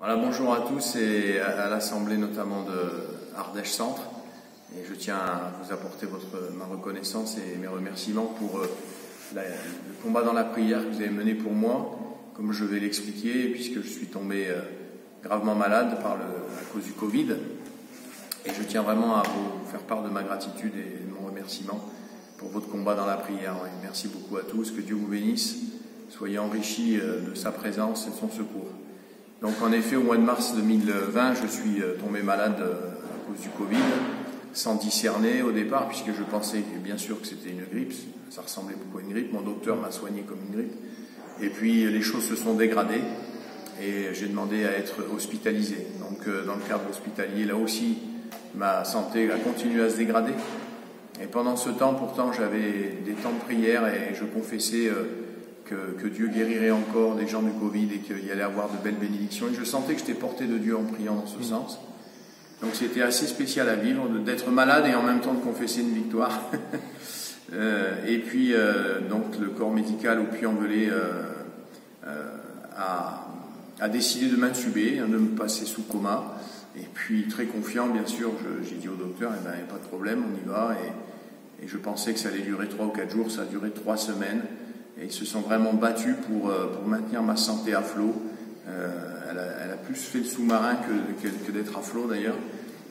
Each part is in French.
Voilà, bonjour à tous et à l'Assemblée notamment de Ardèche Centre. Et je tiens à vous apporter ma reconnaissance et mes remerciements pour le combat dans la prière que vous avez mené pour moi, comme je vais l'expliquer, puisque je suis tombé gravement malade à cause du Covid. Et je tiens vraiment à vous faire part de ma gratitude et de mon remerciement pour votre combat dans la prière. Et merci beaucoup à tous, que Dieu vous bénisse, soyez enrichis de sa présence et de son secours. Donc en effet, au mois de mars 2020, je suis tombé malade à cause du Covid, sans discerner au départ, puisque je pensais bien sûr que c'était une grippe, ça ressemblait beaucoup à une grippe, mon docteur m'a soigné comme une grippe, et puis les choses se sont dégradées, et j'ai demandé à être hospitalisé. Donc dans le cadre hospitalier, là aussi, ma santé a continué à se dégrader, et pendant ce temps, pourtant, j'avais des temps de prière, et je confessais que Dieu guérirait encore des gens du Covid et qu'il y allait avoir de belles bénédictions. Et je sentais que j'étais porté de Dieu en priant dans ce sens. Donc c'était assez spécial à vivre, d'être malade et en même temps de confesser une victoire. Et puis, donc le corps médical au Puy-en-Velay a décidé de m'intuber, de me passer sous coma. Et puis, très confiant, bien sûr, j'ai dit au docteur, il n'y a pas de problème, on y va. Et je pensais que ça allait durer 3 ou 4 jours, ça a duré 3 semaines. Et ils se sont vraiment battus pour maintenir ma santé à flot. Elle a plus fait le sous-marin que d'être à flot d'ailleurs.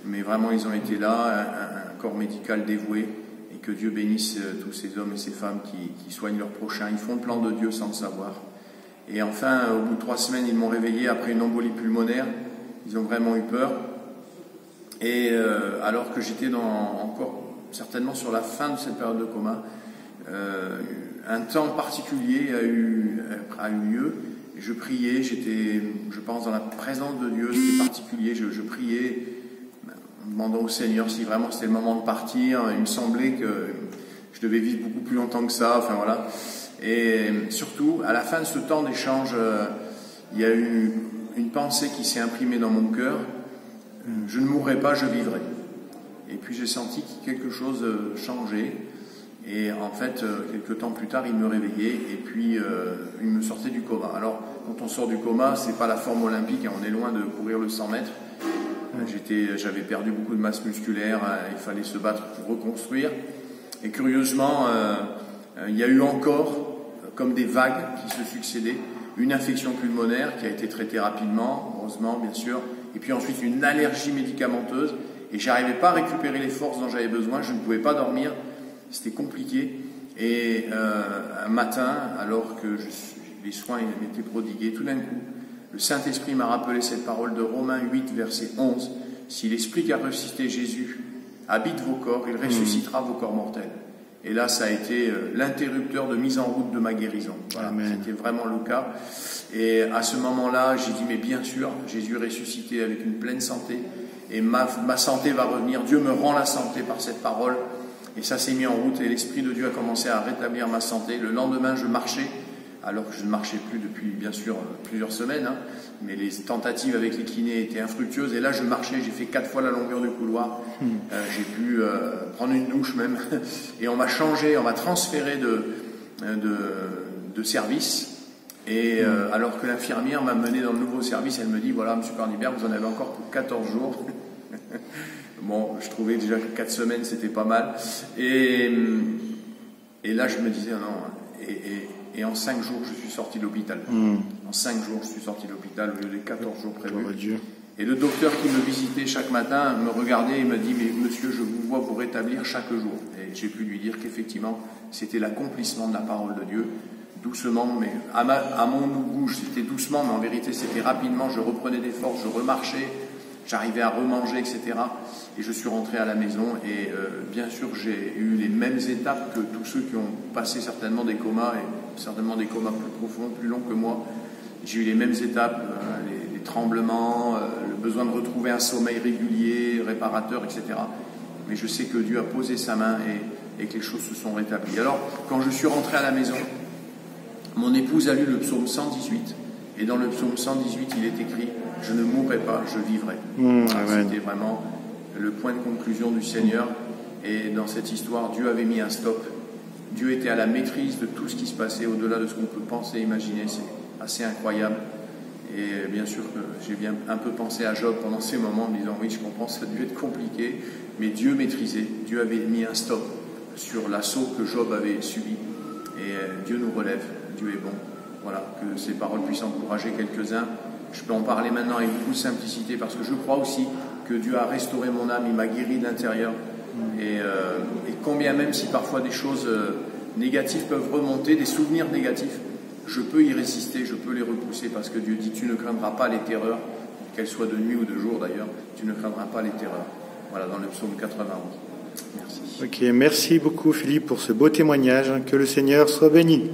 Mais vraiment, ils ont été là, un corps médical dévoué. Et que Dieu bénisse tous ces hommes et ces femmes qui soignent leurs prochains. Ils font le plan de Dieu sans le savoir. Et enfin, au bout de 3 semaines, ils m'ont réveillé après une embolie pulmonaire. Ils ont vraiment eu peur. Et alors que j'étais encore certainement sur la fin de cette période de coma, un temps particulier a eu lieu. Je priais, j'étais, je pense, dans la présence de Dieu, c'était particulier. Je priais, en demandant au Seigneur si vraiment c'était le moment de partir. Il me semblait que je devais vivre beaucoup plus longtemps que ça. Enfin voilà. Et surtout, à la fin de ce temps d'échange, il y a eu une pensée qui s'est imprimée dans mon cœur. Je ne mourrai pas, je vivrai. Et puis j'ai senti que quelque chose changeait. Et en fait, quelques temps plus tard, il me réveillait et puis il me sortait du coma. Alors, quand on sort du coma, c'est pas la forme olympique, hein, on est loin de courir le 100 mètres. J'avais perdu beaucoup de masse musculaire, il fallait se battre pour reconstruire. Et curieusement, il y a eu encore, comme des vagues qui se succédaient, une infection pulmonaire qui a été traitée rapidement, heureusement bien sûr, et puis ensuite une allergie médicamenteuse. Et j'arrivais pas à récupérer les forces dont j'avais besoin, je ne pouvais pas dormir. C'était compliqué. Et un matin, alors que les soins m'étaient prodigués, tout d'un coup, le Saint-Esprit m'a rappelé cette parole de Romains 8, verset 11. « Si l'Esprit qui a ressuscité Jésus habite vos corps, il ressuscitera vos corps mortels. » Et là, ça a été l'interrupteur de mise en route de ma guérison. Voilà, c'était vraiment le cas. Et à ce moment-là, j'ai dit, mais bien sûr, Jésus est ressuscité avec une pleine santé. Et ma santé va revenir. Dieu me rend la santé par cette parole. Et ça s'est mis en route et l'Esprit de Dieu a commencé à rétablir ma santé. Le lendemain, je marchais, alors que je ne marchais plus depuis, bien sûr, plusieurs semaines. Hein, mais les tentatives avec les kinés étaient infructueuses. Et là, je marchais, j'ai fait 4 fois la longueur du couloir. J'ai pu prendre une douche même. Et on m'a changé, on m'a transféré de service. Et alors que l'infirmière m'a mené dans le nouveau service, elle me dit, voilà, M. Carnibert, vous en avez encore pour 14 jours. Bon, je trouvais déjà que 4 semaines, c'était pas mal. Et là, je me disais, non. Et en 5 jours, je suis sorti de l'hôpital. En 5 jours, je suis sorti de l'hôpital au lieu des 14 jours prévus. Et le docteur qui me visitait chaque matin me regardait et me dit, mais monsieur, je vous vois vous rétablir chaque jour. Et j'ai pu lui dire qu'effectivement, c'était l'accomplissement de la parole de Dieu. Doucement, mais à mon goût, c'était doucement, mais en vérité, c'était rapidement. Je reprenais des forces, je remarchais. J'arrivais à remanger, etc. Et je suis rentré à la maison et bien sûr j'ai eu les mêmes étapes que tous ceux qui ont passé certainement des comas, et certainement des comas plus profonds, plus longs que moi. J'ai eu les mêmes étapes, les tremblements, le besoin de retrouver un sommeil régulier, réparateur, etc. Mais je sais que Dieu a posé sa main et que les choses se sont rétablies. Alors, quand je suis rentré à la maison, mon épouse a lu le psaume 118. Et dans le psaume 118, il est écrit « Je ne mourrai pas, je vivrai ». C'était vraiment le point de conclusion du Seigneur. Et dans cette histoire, Dieu avait mis un stop. Dieu était à la maîtrise de tout ce qui se passait, au-delà de ce qu'on peut penser, imaginer. C'est assez incroyable. Et bien sûr que j'ai bien un peu pensé à Job pendant ces moments en me disant oui, je comprends, ça a dû être compliqué, mais Dieu maîtrisait, Dieu avait mis un stop sur l'assaut que Job avait subi. Et Dieu nous relève, Dieu est bon. Voilà, que ces paroles puissent encourager quelques-uns. Je peux en parler maintenant avec beaucoup de simplicité parce que je crois aussi que Dieu a restauré mon âme, il m'a guéri de l'intérieur. Et combien même si parfois des choses négatives peuvent remonter, des souvenirs négatifs, je peux y résister, je peux les repousser parce que Dieu dit tu ne craindras pas les terreurs, qu'elles soient de nuit ou de jour d'ailleurs, tu ne craindras pas les terreurs. Voilà, dans le psaume 91. Merci. Ok, merci beaucoup Philippe pour ce beau témoignage. Que le Seigneur soit béni.